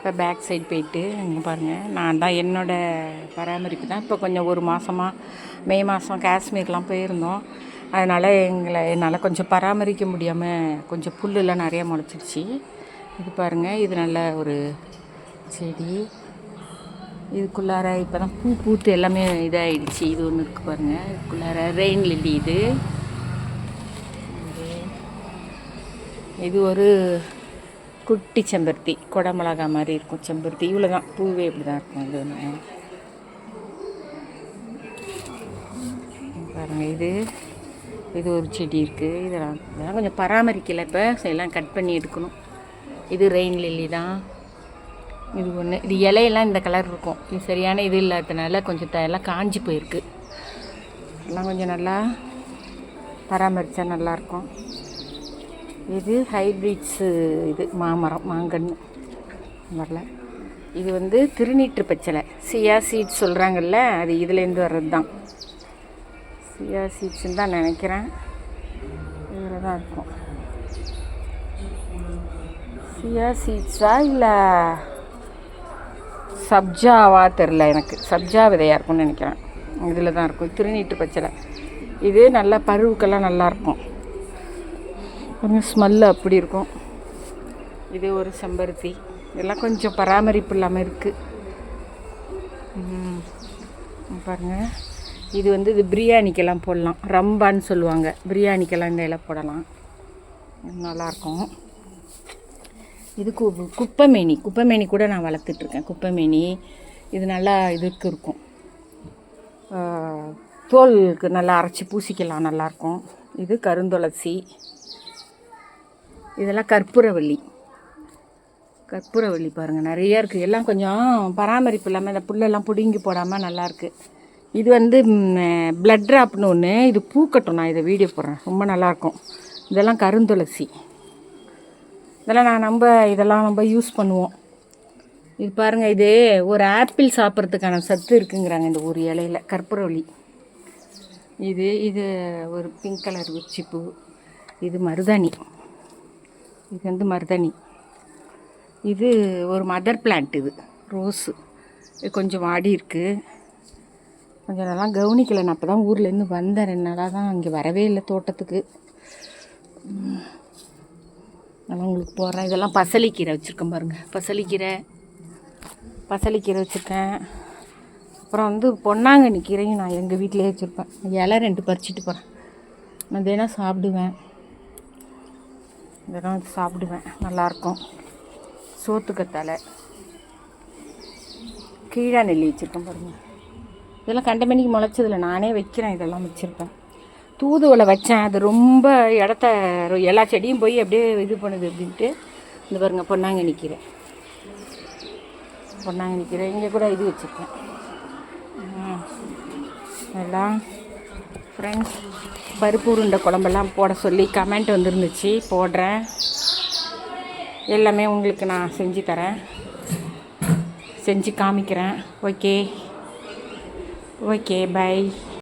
இப்போ back side போயிட்டு இங்கே பாருங்கள், நான் தான் என்னோடய பராமரிப்பு தான். இப்போ கொஞ்சம் ஒரு மாதமாக மே மாதம் காஷ்மீர்லாம் போயிருந்தோம். அதனால் என்னால் கொஞ்சம் பராமரிக்க முடியாமல் கொஞ்சம் புல்லுலாம் நிறையா முளைச்சிருச்சு. இது பாருங்கள், இது நல்ல ஒரு செடி. இதுக்குள்ளார இப்போ தான் பூ பூத்து எல்லாமே இதாகிடுச்சு. இது ஒன்று இருக்குது பாருங்கள், இதுக்குள்ளார ரெயின் லில்லி. இது ஒரு குட்டி செம்பருத்தி, குடமிளகா மாதிரி இருக்கும் செம்பருத்தி. இவ்வளோ தான், பூவே இப்படி தான் இருக்கும். இது ஒன்று பாருங்கள், இது ஒரு செடி இருக்குது. இதெல்லாம் கொஞ்சம் பராமரிக்கலை, இப்போ எல்லாம் கட் பண்ணி எடுக்கணும். இது ரெயின் லில்லி தான். இது ஒன்று, இது இலையெல்லாம் இந்த கலர் இருக்கும். இது சரியான இது இல்லாததுனால கொஞ்சம் எல்லாம் காஞ்சி போயிருக்கு. எல்லாம் கொஞ்சம் நல்லா பராமரித்தா நல்லாயிருக்கும். இது ஹைப்ரிட்ஸு, இது மாமரம், மாங்கன்று வரல. இது வந்து திருநீற்று பச்சலை, சியா சீட்ஸ் சொல்கிறாங்கல்ல, அது இதுலேருந்து வர்றது தான். சியா சீட்ஸ்ன்னு தான் நினைக்கிறேன். இதில் தான் இருக்கும். சியா சீட்ஸா இல்லை சப்ஜாவா தெரில எனக்கு. சப்ஜா விதையாக இருக்கும்னு நினைக்கிறேன். இதில் தான் இருக்கும் திருநீற்று பச்சலை. இது நல்லா பருவுக்கெல்லாம் நல்லாயிருக்கும். கொஞ்சம் ஸ்மெல்லு அப்படி இருக்கும். இது ஒரு செம்பருத்தி. இதெல்லாம் கொஞ்சம் பராமரிப்பு இல்லாமல் இருக்குது. பாருங்கள், இது வந்து இது பிரியாணிக்கெல்லாம் போடலாம். ரம்பான்னு சொல்லுவாங்க, பிரியாணிக்கெல்லாம் இந்த இலை போடலாம், நல்லாயிருக்கும். இது குப்பைமேனி கூட நான் வளர்த்துட்ருக்கேன். குப்பைமேனி இது நல்லா இதுக்கு இருக்கும், தோலுக்கு நல்லா அரைச்சி பூசிக்கலாம், நல்லாயிருக்கும். இது கருந்துளசி. இதெல்லாம் கற்பூரவள்ளி பாருங்கள், நிறையா இருக்குது. எல்லாம் கொஞ்சம் பராமரிப்பு இல்லாமல் இந்த புல்லெல்லாம் பிடுங்கி போடாமல் நல்லாயிருக்கு. இது வந்து பிளட் ட்ராப்னு ஒன்று, இது பூக்கட்டும். நான் இதை வீடியோ போடுறேன், ரொம்ப நல்லாயிருக்கும். இதெல்லாம் கருந்துளசி. இதெல்லாம் நம்ம யூஸ் பண்ணுவோம். இது பாருங்கள், இது ஒரு ஆப்பிள் சாப்பிட்றதுக்கான சத்து இருக்குங்கிறாங்க இந்த ஒரு இலையில். கற்பூரவள்ளி. இது ஒரு பிங்க் கலர் உச்சிப்பூ. இது மருதாணி. இது வந்து மருதாணி. இது ஒரு மதர் பிளான்ட். இது ரோஸு. இது கொஞ்சம் வாடி இருக்குது. கொஞ்சம் நல்லா கவனிக்கலை. நான் அப்போ தான் ஊர்லேருந்து வந்தேன். 2 நாளாக தான் இங்கே வரவே இல்லை தோட்டத்துக்கு. அதெல்லாம் உங்களுக்கு போடுறேன். இதெல்லாம் பசலிக்கீரை வச்சுருக்கேன் பாருங்கள். பசலிக்கீரை வச்சுருக்கேன். அப்புறம் வந்து பொன்னாங்கண்ணி கீரையும் நான் எங்கள் வீட்டிலே வச்சுருப்பேன். இலை 2 பறிச்சிட்டு போகிறேன். நான் தினம் சாப்பிடுவேன். இதெல்லாம் சாப்பிடுவேன், நல்லாயிருக்கும். சோத்துக்கத்தாழை, கீழா நெல்லி வச்சுருக்கேன் பாருங்கள். இதெல்லாம் கண்டமேனிக்கு முளைச்சதில்லை, நானே வைக்கிறேன். இதெல்லாம் வச்சுருப்பேன். தூதுவளை வச்சேன், அது ரொம்ப இடத்த எல்லா செடியும் போய் அப்படியே இது பண்ணுது அப்படின்ட்டு. இந்த பாருங்கள், பொன்னாங்கண்ணி கீரை. இங்கே கூட இது வச்சுருக்கேன். எல்லாம் ஃப்ரெண்ட்ஸ், பருப்பு உருண்டை குழம்பெல்லாம் போட சொல்லி கமெண்ட் வந்துருந்துச்சு. போடுறேன். எல்லாமே உங்களுக்கு நான் செஞ்சு தரேன், செஞ்சு காமிக்கிறேன். Okay, by.